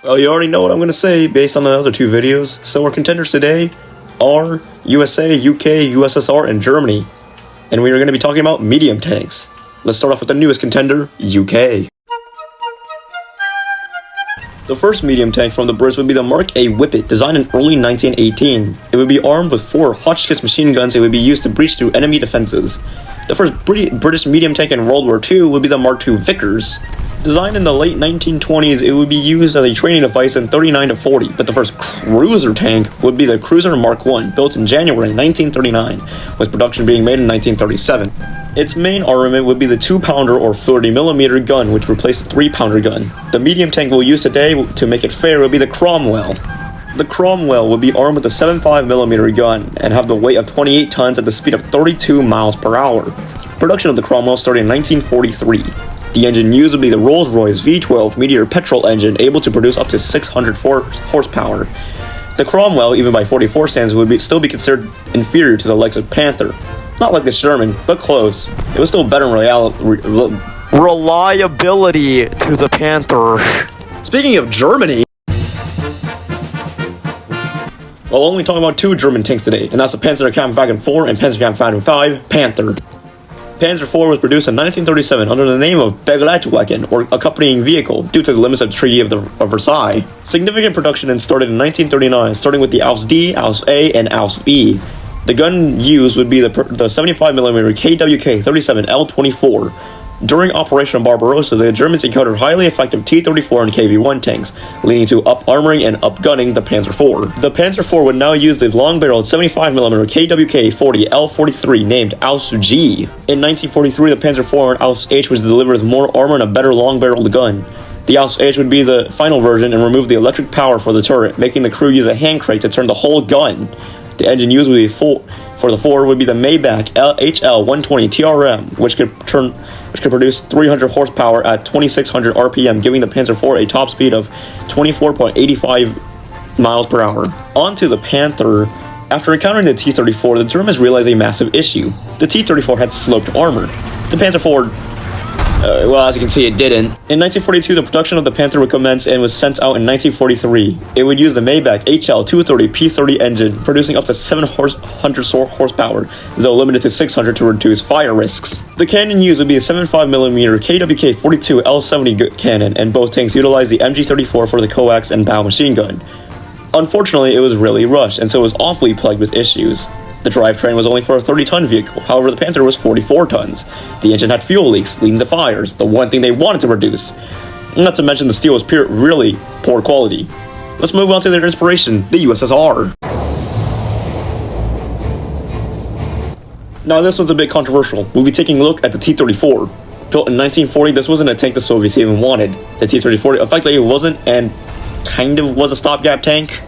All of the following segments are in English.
Well, you already know what I'm going to say based on the other two videos. So our contenders today are USA, UK, USSR, and Germany. And we are going to be talking about medium tanks. Let's start off with the newest contender, UK. The first medium tank from the Brits would be the Mark A Whippet, designed in early 1918. It would be armed with 4 Hotchkiss machine guns and would be used to breach through enemy defenses. The first British medium tank in World War II would be the Mark II Vickers. Designed in the late 1920s, it would be used as a training device in 39 to 40, but the first cruiser tank would be the Cruiser Mark I, built in January 1939, with production being made in 1937. Its main armament would be the 2-pounder or 30mm gun, which replaced the 3-pounder gun. The medium tank we'll use today to make it fair would be the Cromwell. The Cromwell would be armed with a 75mm gun and have the weight of 28 tons at the speed of 32 miles per hour. Production of the Cromwell started in 1943. The engine used would be the Rolls-Royce V12 Meteor petrol engine, able to produce up to 600 horsepower. The Cromwell, even by 44 standards, would still be considered inferior to the likes of Panther. Not like the Sherman, but close. It was still better in reliability to the Panther. Speaking of Germany, we'll only talk about 2 German tanks today, and that's the Panzerkampfwagen 4 and Panzerkampfwagen 5 Panther. Panzer IV was produced in 1937 under the name of Begleitwagen, or accompanying vehicle, due to the limits of the Treaty of Versailles. Significant production started in 1939, starting with the Aus D, Aus A, and Aus V. The gun used would be the 75mm KWK 37L24. During Operation Barbarossa, the Germans encountered highly effective T-34 and KV-1 tanks, leading to up-armoring and up-gunning the Panzer IV. The Panzer IV would now use the long-barreled 75mm KWK 40L43 named Aus G. In 1943, the Panzer IV and Aus H was delivered with more armor and a better long-barreled gun. The Aus H would be the final version and remove the electric power for the turret, making the crew use a hand crank to turn the whole gun. The engine used would be for the Ford would be the Maybach HL120 TRM, which could produce 300 horsepower at 2600 RPM, giving the Panzer IV a top speed of 24.85 miles per hour. On to the Panther. After encountering the T-34, the Germans realized a massive issue. The T-34 had sloped armor. The Panzer IV, well, as you can see, it didn't. In 1942, the production of the Panther would commence and was sent out in 1943. It would use the Maybach HL230 P30 engine, producing up to 700 horsepower, though limited to 600 to reduce fire risks. The cannon used would be a 75mm KWK 42 L70 cannon, and both tanks utilized the MG34 for the coax and bow machine gun. Unfortunately, it was really rushed, and so it was awfully plagued with issues. The drivetrain was only for a 30-ton vehicle, however the Panther was 44 tons. The engine had fuel leaks, leading to fires, the one thing they wanted to reduce. Not to mention the steel was really poor quality. Let's move on to their inspiration, the USSR. Now this one's a bit controversial. We'll be taking a look at the T-34. Built in 1940, this wasn't a tank the Soviets even wanted. The T-34 effectively wasn't and kind of was a stopgap tank.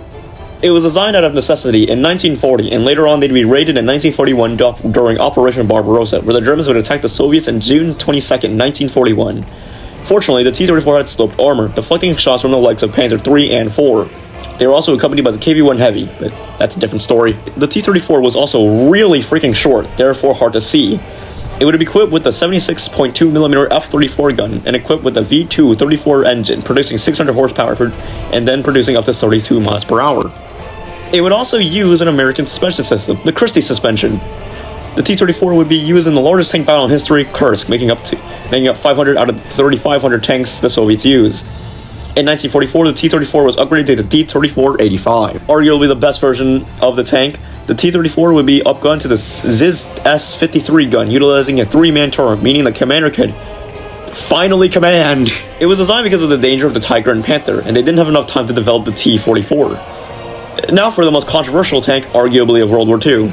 It was designed out of necessity in 1940, and later on they'd be raided in 1941 during Operation Barbarossa, where the Germans would attack the Soviets on June 22, 1941. Fortunately, the T-34 had sloped armor, deflecting shots from the likes of Panzer III and IV. They were also accompanied by the KV-1 Heavy, but that's a different story. The T-34 was also really freaking short, therefore hard to see. It would be equipped with the 76.2mm F-34 gun and equipped with the V2 34 engine, producing 600 horsepower and then producing up to 32 miles per hour. It would also use an American suspension system, the Christie suspension. The T-34 would be used in the largest tank battle in history, Kursk, making up 500 out of the 3,500 tanks the Soviets used. In 1944, the T-34 was upgraded to the T-34-85. Arguably the best version of the tank, the T-34 would be upgunned to the Ziz S-53 gun, utilizing a 3-man turret, meaning the commander could finally command. It was designed because of the danger of the Tiger and Panther, and they didn't have enough time to develop the T-44. Now for the most controversial tank, arguably, of World War II.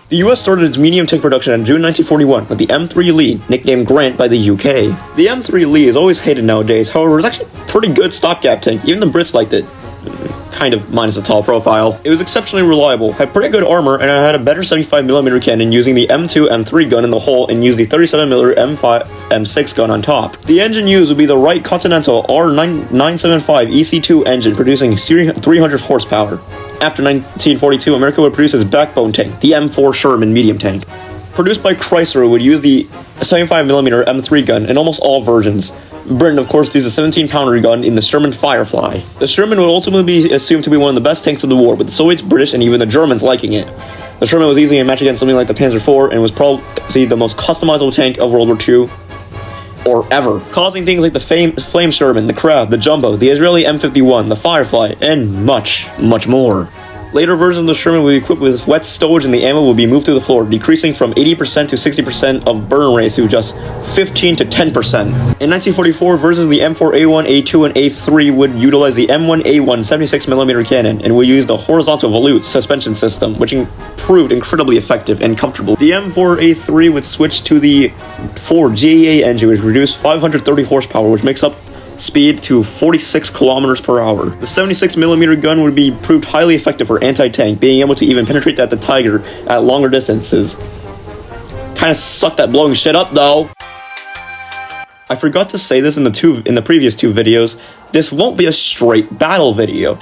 The US started its medium tank production in June 1941 with the M3 Lee, nicknamed Grant by the UK. The M3 Lee is always hated nowadays, however it's actually a pretty good stopgap tank, even the Brits liked it. Kind of minus the tall profile. It was exceptionally reliable, had pretty good armor, and it had a better 75mm cannon using the M2 M3 gun in the hull and used the 37mm M5 M6 gun on top. The engine used would be the Wright Continental R975 EC2 engine, producing 300 horsepower. After 1942, America would produce its backbone tank, the M4 Sherman medium tank. Produced by Chrysler, it would use the 75mm M3 gun in almost all versions. Britain, of course, used a 17-pounder gun in the Sherman Firefly. The Sherman would ultimately be assumed to be one of the best tanks of the war, with the Soviets, British, and even the Germans liking it. The Sherman was easily a match against something like the Panzer IV, and was probably the most customizable tank of World War II, or ever, causing things like the Flame Sherman, the Crab, the Jumbo, the Israeli M51, the Firefly, and much, much more. Later versions of the Sherman will be equipped with wet stowage, and the ammo will be moved to the floor, decreasing from 80% to 60% of burn rates to just 15 to 10%. In 1944, versions of the M4A1, A2, and A3 would utilize the M1A1 76mm cannon, and will use the horizontal volute suspension system, which proved incredibly effective and comfortable. The M4A3 would switch to the Ford GAA engine, which reduced 530 horsepower, which makes up speed to 46 kilometers per hour. The 76mm gun would be proved highly effective for anti-tank, being able to even penetrate the Tiger at longer distances. Kinda sucked at blowing shit up though. I forgot to say this in the previous two videos. This won't be a straight battle video.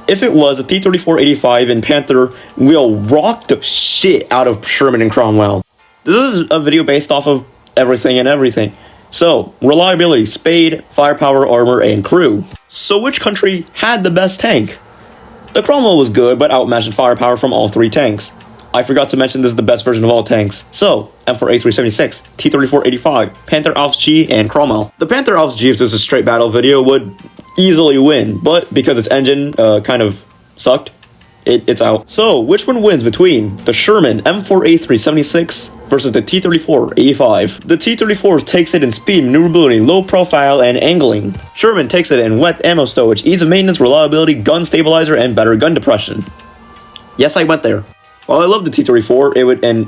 If it was, the T-34-85 and Panther will rock the shit out of Sherman and Cromwell. This is a video based off of everything and everything. So, reliability, speed, firepower, armor, and crew. So which country had the best tank? The Cromwell was good, but outmatched in firepower from all three tanks. I forgot to mention this is the best version of all tanks. So, M4A376, T-34-85, Panther Alps G, and Cromwell. The Panther Alps G, if this was a straight battle video, would easily win, but because its engine kind of sucked, it's out. So, which one wins between the Sherman M4A376 versus the T-34-85? The T-34 takes it in speed, maneuverability, low profile, and angling. Sherman takes it in wet ammo stowage, ease of maintenance, reliability, gun stabilizer, and better gun depression. Yes, I went there. While I love the T-34,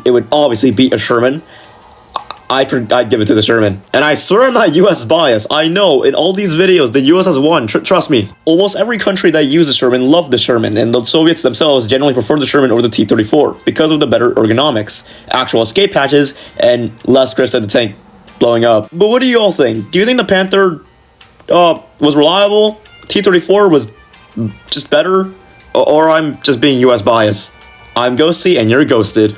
it would obviously beat a Sherman. I'd give it to the Sherman. And I swear I'm not US biased. I know, in all these videos, the US has won. Trust me. Almost every country that used the Sherman loved the Sherman, and the Soviets themselves generally preferred the Sherman over the T-34 because of the better ergonomics, actual escape hatches, and less risk of the tank blowing up. But what do you all think? Do you think the Panther was reliable? T-34 was just better? Or I'm just being US biased? I'm Ghosty, and you're ghosted.